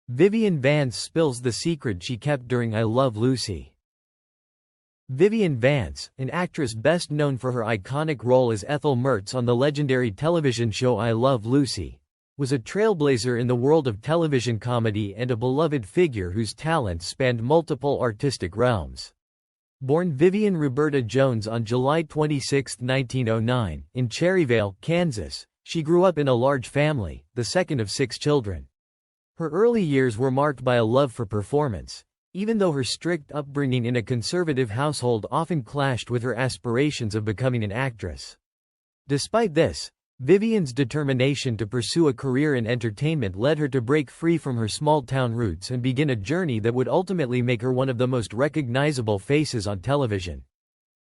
Vivian Vance spills the secret she kept during I Love Lucy. Vivian Vance, an actress best known for her iconic role as Ethel Mertz on the legendary television show I Love Lucy, was a trailblazer in the world of television comedy and a beloved figure whose talents spanned multiple artistic realms. Born Vivian Roberta Jones on July 26, 1909, in Cherryvale, Kansas, she grew up in a large family, the second of 6 children. Her early years were marked by a love for performance, even though her strict upbringing in a conservative household often clashed with her aspirations of becoming an actress. Despite this, Vivian's determination to pursue a career in entertainment led her to break free from her small-town roots and begin a journey that would ultimately make her one of the most recognizable faces on television.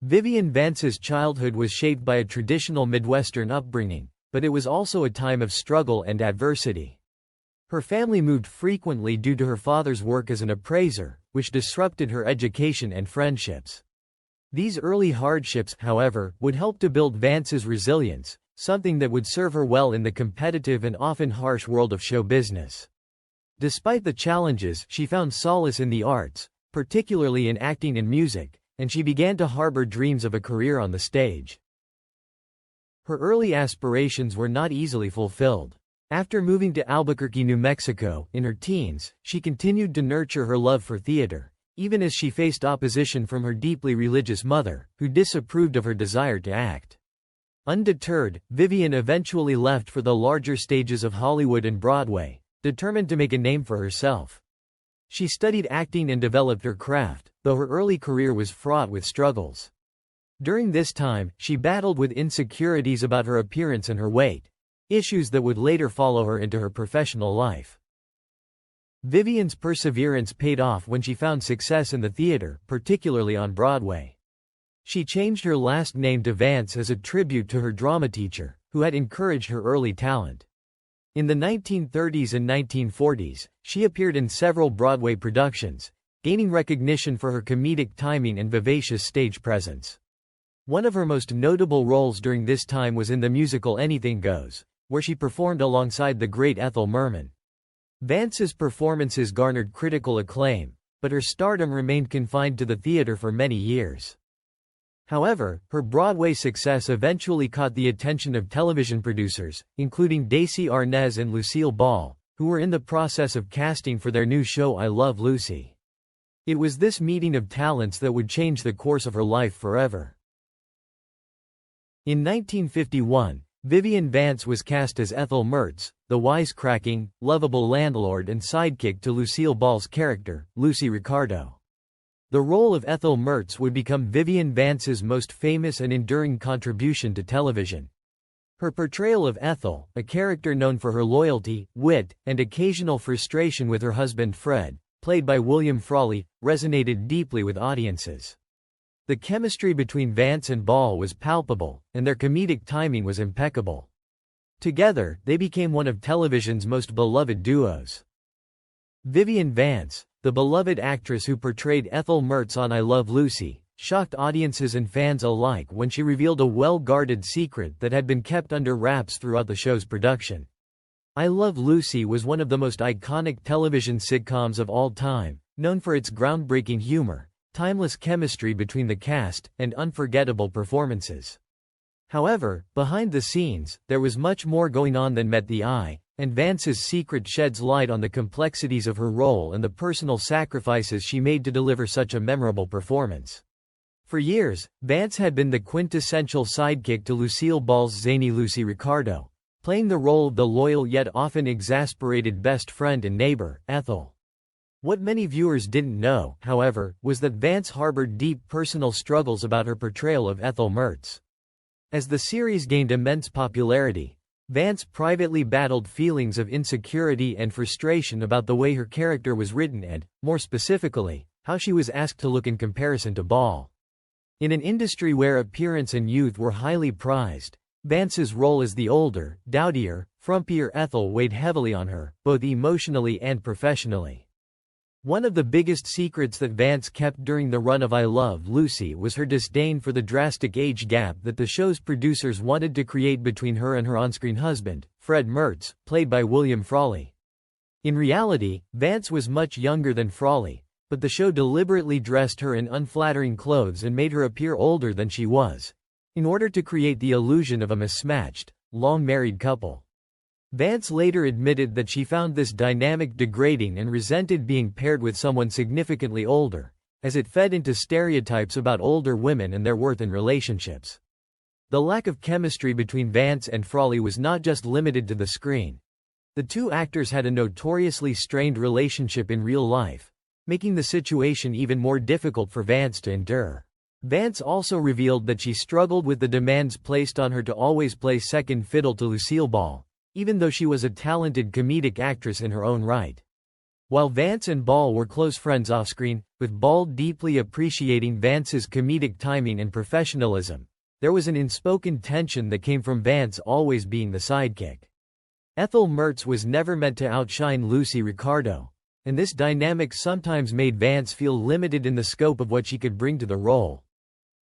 Vivian Vance's childhood was shaped by a traditional Midwestern upbringing, but it was also a time of struggle and adversity. Her family moved frequently due to her father's work as an appraiser, which disrupted her education and friendships. These early hardships, however, would help to build Vance's resilience, something that would serve her well in the competitive and often harsh world of show business. Despite the challenges, she found solace in the arts, particularly in acting and music, and she began to harbor dreams of a career on the stage. Her early aspirations were not easily fulfilled. After moving to Albuquerque, New Mexico, in her teens, she continued to nurture her love for theater, even as she faced opposition from her deeply religious mother, who disapproved of her desire to act. Undeterred, Vivian eventually left for the larger stages of Hollywood and Broadway, determined to make a name for herself. She studied acting and developed her craft, though her early career was fraught with struggles. During this time, she battled with insecurities about her appearance and her weight, issues that would later follow her into her professional life. Vivian's perseverance paid off when she found success in the theater, particularly on Broadway. She changed her last name to Vance as a tribute to her drama teacher, who had encouraged her early talent. In the 1930s and 1940s, she appeared in several Broadway productions, gaining recognition for her comedic timing and vivacious stage presence. One of her most notable roles during this time was in the musical Anything Goes, where she performed alongside the great Ethel Merman. Vance's performances garnered critical acclaim, but her stardom remained confined to the theater for many years. However, her Broadway success eventually caught the attention of television producers, including Desi Arnaz and Lucille Ball, who were in the process of casting for their new show I Love Lucy. It was this meeting of talents that would change the course of her life forever. In 1951, Vivian Vance was cast as Ethel Mertz, the wisecracking, lovable landlord and sidekick to Lucille Ball's character, Lucy Ricardo. The role of Ethel Mertz would become Vivian Vance's most famous and enduring contribution to television. Her portrayal of Ethel, a character known for her loyalty, wit, and occasional frustration with her husband Fred, played by William Frawley, resonated deeply with audiences. The chemistry between Vance and Ball was palpable, and their comedic timing was impeccable. Together, they became one of television's most beloved duos. Vivian Vance, the beloved actress who portrayed Ethel Mertz on I Love Lucy, shocked audiences and fans alike when she revealed a well-guarded secret that had been kept under wraps throughout the show's production. I Love Lucy was one of the most iconic television sitcoms of all time, known for its groundbreaking humor, timeless chemistry between the cast, and unforgettable performances. However, behind the scenes, there was much more going on than met the eye, and Vance's secret sheds light on the complexities of her role and the personal sacrifices she made to deliver such a memorable performance. For years, Vance had been the quintessential sidekick to Lucille Ball's zany Lucy Ricardo, playing the role of the loyal yet often exasperated best friend and neighbor, Ethel. What many viewers didn't know, however, was that Vance harbored deep personal struggles about her portrayal of Ethel Mertz. As the series gained immense popularity, Vance privately battled feelings of insecurity and frustration about the way her character was written and, more specifically, how she was asked to look in comparison to Ball. In an industry where appearance and youth were highly prized, Vance's role as the older, dowdier, frumpier Ethel weighed heavily on her, both emotionally and professionally. One of the biggest secrets that Vance kept during the run of I Love Lucy was her disdain for the drastic age gap that the show's producers wanted to create between her and her on-screen husband, Fred Mertz, played by William Frawley. In reality, Vance was much younger than Frawley, but the show deliberately dressed her in unflattering clothes and made her appear older than she was, in order to create the illusion of a mismatched, long-married couple. Vance later admitted that she found this dynamic degrading and resented being paired with someone significantly older, as it fed into stereotypes about older women and their worth in relationships. The lack of chemistry between Vance and Frawley was not just limited to the screen. The two actors had a notoriously strained relationship in real life, making the situation even more difficult for Vance to endure. Vance also revealed that she struggled with the demands placed on her to always play second fiddle to Lucille Ball, even though she was a talented comedic actress in her own right. While Vance and Ball were close friends off-screen, with Ball deeply appreciating Vance's comedic timing and professionalism, there was an unspoken tension that came from Vance always being the sidekick. Ethel Mertz was never meant to outshine Lucy Ricardo, and this dynamic sometimes made Vance feel limited in the scope of what she could bring to the role.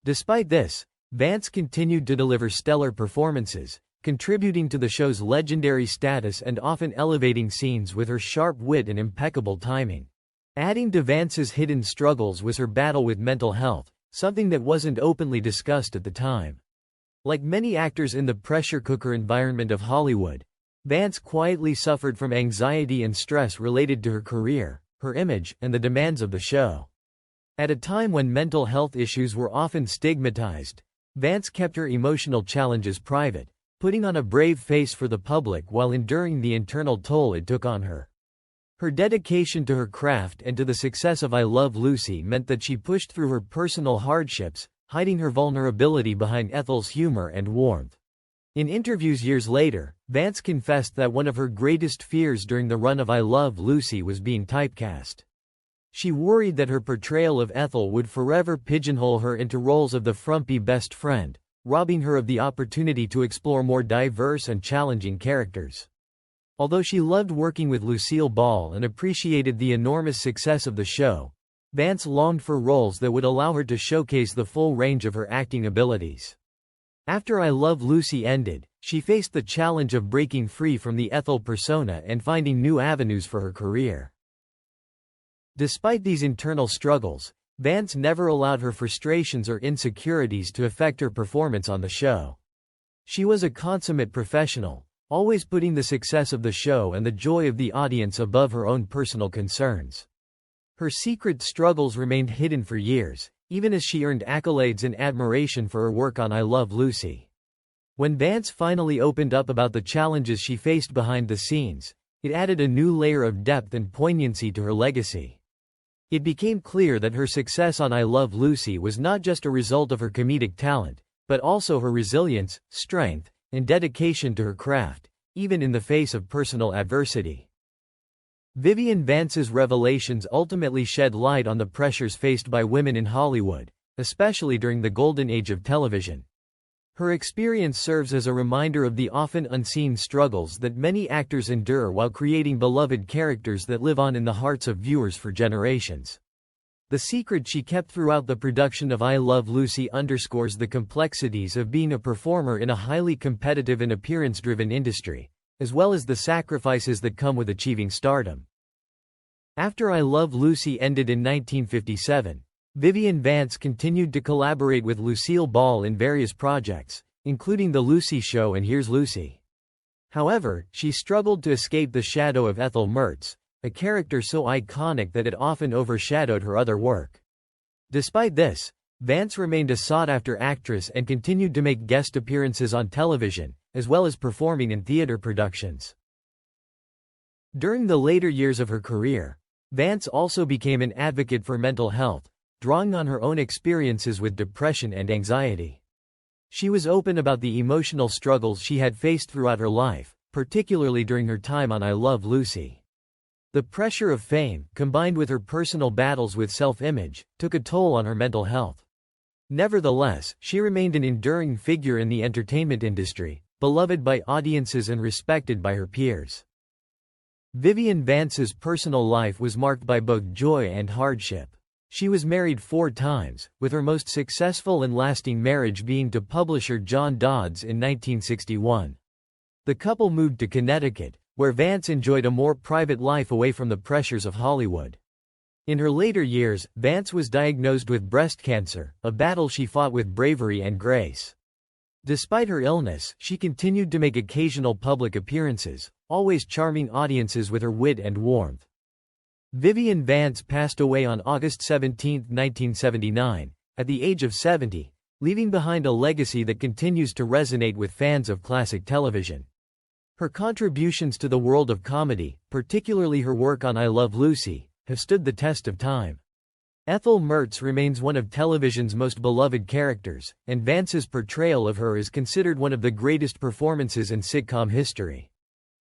Despite this, Vance continued to deliver stellar performances, contributing to the show's legendary status and often elevating scenes with her sharp wit and impeccable timing. Adding to Vance's hidden struggles was her battle with mental health, something that wasn't openly discussed at the time. Like many actors in the pressure cooker environment of Hollywood, Vance quietly suffered from anxiety and stress related to her career, her image, and the demands of the show. At a time when mental health issues were often stigmatized, Vance kept her emotional challenges private, putting on a brave face for the public while enduring the internal toll it took on her. Her dedication to her craft and to the success of I Love Lucy meant that she pushed through her personal hardships, hiding her vulnerability behind Ethel's humor and warmth. In interviews years later, Vance confessed that one of her greatest fears during the run of I Love Lucy was being typecast. She worried that her portrayal of Ethel would forever pigeonhole her into roles of the frumpy best friend, robbing her of the opportunity to explore more diverse and challenging characters. Although she loved working with Lucille Ball and appreciated the enormous success of the show, Vance longed for roles that would allow her to showcase the full range of her acting abilities. After I Love Lucy ended, she faced the challenge of breaking free from the Ethel persona and finding new avenues for her career. Despite these internal struggles, Vance never allowed her frustrations or insecurities to affect her performance on the show. She was a consummate professional, always putting the success of the show and the joy of the audience above her own personal concerns. Her secret struggles remained hidden for years, even as she earned accolades and admiration for her work on I Love Lucy. When Vance finally opened up about the challenges she faced behind the scenes, it added a new layer of depth and poignancy to her legacy. It became clear that her success on I Love Lucy was not just a result of her comedic talent, but also her resilience, strength, and dedication to her craft, even in the face of personal adversity. Vivian Vance's revelations ultimately shed light on the pressures faced by women in Hollywood, especially during the golden age of television. Her experience serves as a reminder of the often unseen struggles that many actors endure while creating beloved characters that live on in the hearts of viewers for generations. The secret she kept throughout the production of I Love Lucy underscores the complexities of being a performer in a highly competitive and appearance-driven industry, as well as the sacrifices that come with achieving stardom. After I Love Lucy ended in 1957, Vivian Vance continued to collaborate with Lucille Ball in various projects, including The Lucy Show and Here's Lucy. However, she struggled to escape the shadow of Ethel Mertz, a character so iconic that it often overshadowed her other work. Despite this, Vance remained a sought-after actress and continued to make guest appearances on television, as well as performing in theater productions. During the later years of her career, Vance also became an advocate for mental health, drawing on her own experiences with depression and anxiety. She was open about the emotional struggles she had faced throughout her life, particularly during her time on I Love Lucy. The pressure of fame, combined with her personal battles with self-image, took a toll on her mental health. Nevertheless, she remained an enduring figure in the entertainment industry, beloved by audiences and respected by her peers. Vivian Vance's personal life was marked by both joy and hardship. She was married 4 times, with her most successful and lasting marriage being to publisher John Dodds in 1961. The couple moved to Connecticut, where Vance enjoyed a more private life away from the pressures of Hollywood. In her later years, Vance was diagnosed with breast cancer, a battle she fought with bravery and grace. Despite her illness, she continued to make occasional public appearances, always charming audiences with her wit and warmth. Vivian Vance passed away on August 17, 1979, at the age of 70, leaving behind a legacy that continues to resonate with fans of classic television. Her contributions to the world of comedy, particularly her work on I Love Lucy, have stood the test of time. Ethel Mertz remains one of television's most beloved characters, and Vance's portrayal of her is considered one of the greatest performances in sitcom history.